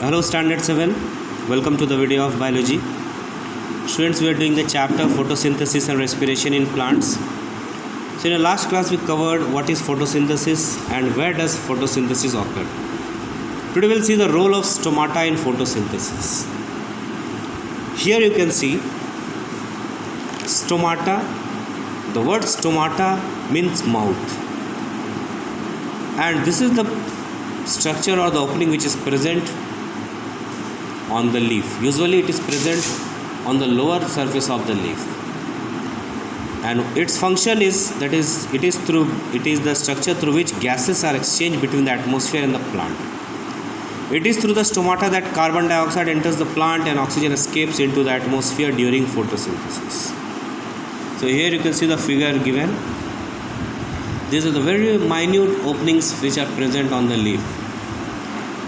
Hello Standard 7, welcome to the video of biology. Students, we are doing the chapter photosynthesis and respiration in plants. So in the last class we covered what is photosynthesis and where does photosynthesis occur. Today we will see the role of stomata in photosynthesis. Here you can see stomata. The word stomata means mouth, and this is the structure or the opening which is present on the leaf. Usually it is present on the lower surface of the leaf, and its function is it is the structure through which gases are exchanged between the atmosphere and the plant. It is through the stomata that carbon dioxide enters the plant and oxygen escapes into the atmosphere during photosynthesis. So here you can see the figure given. These are the very minute openings which are present on the leaf.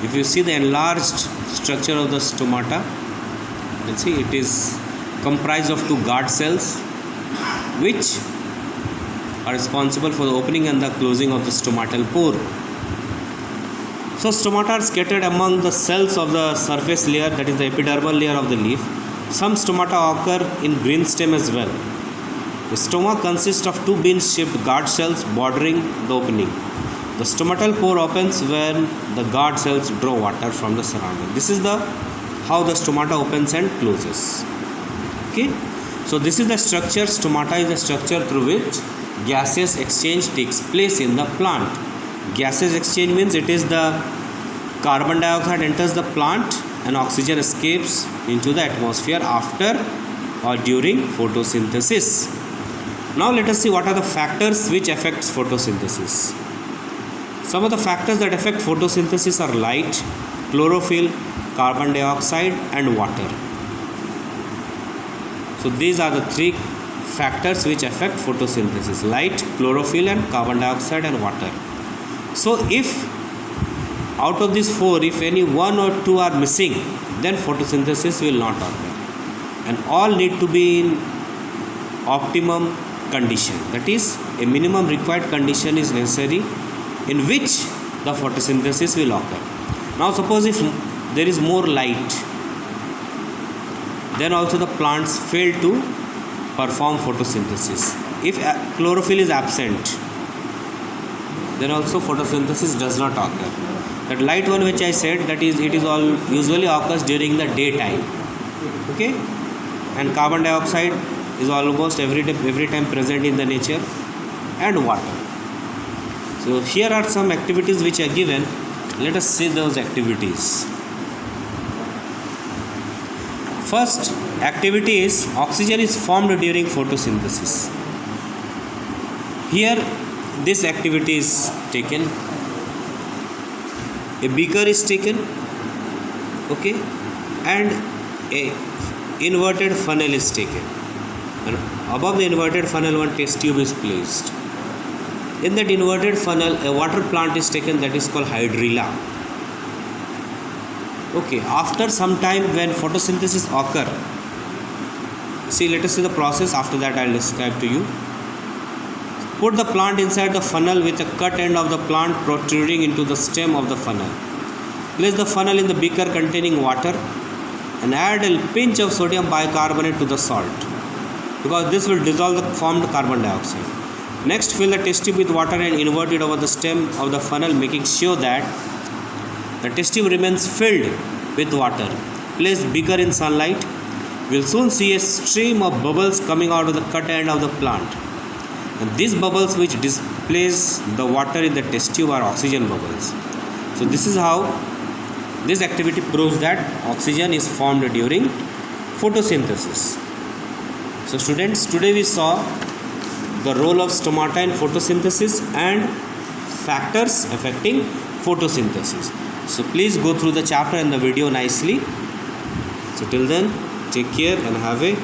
If you see the enlarged structure of the stomata, let's see, it is comprised of two guard cells which are responsible for the opening and the closing of the stomatal pore. So stomata are scattered among the cells of the surface layer, that is the epidermal layer of the leaf. Some stomata occur in brainstem as well. The stoma consists of two bean-shaped guard cells bordering the opening. The stomatal pore opens when the guard cells draw water from the surrounding. This is how the stomata opens and closes. Okay, so this is the structure. Stomata is the structure through which gaseous exchange takes place in the plant. Gaseous exchange means it is the carbon dioxide enters the plant and oxygen escapes into the atmosphere after or during photosynthesis. Now let us see what are the factors which affects photosynthesis. Some of the factors that affect photosynthesis are light, chlorophyll, carbon dioxide and water. So these are the three factors which affect photosynthesis: light, chlorophyll and carbon dioxide and water. So if out of these four, if any one or two are missing, then photosynthesis will not occur, and all need to be in optimum condition. That is, a minimum required condition is necessary in which the photosynthesis will occur. Now suppose if there is more light, then also the plants fail to perform photosynthesis. If chlorophyll is absent, then also photosynthesis does not occur. That light one which I said, that is, it is all usually occurs during the daytime. Okay, and carbon dioxide is almost every time present in the nature, and water. So here are some activities which are given. Let us see those activities. First activity is oxygen is formed during photosynthesis. Here this activity is taken. A beaker is taken, okay, and a inverted funnel is taken. And above the inverted funnel one test tube is placed. In that inverted funnel a water plant is taken, that is called hydrilla. Okay, after some time when photosynthesis occur, see, let us see the process. After that I will describe to you. Put the plant inside the funnel with a cut end of the plant protruding into the stem of the funnel. Place the funnel in the beaker containing water and add a pinch of sodium bicarbonate to the salt, because this will dissolve the formed carbon dioxide. Next, fill the test tube with water and invert it over the stem of the funnel, making sure that the test tube remains filled with water. Place beaker in sunlight. You will soon see a stream of bubbles coming out of the cut end of the plant. And these bubbles which displace the water in the test tube are oxygen bubbles. So this is how this activity proves that oxygen is formed during photosynthesis. So students, today we saw the role of stomata in photosynthesis and factors affecting photosynthesis. So please go through the chapter and the video nicely. So till then, take care and have a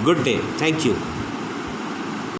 good day. Thank you.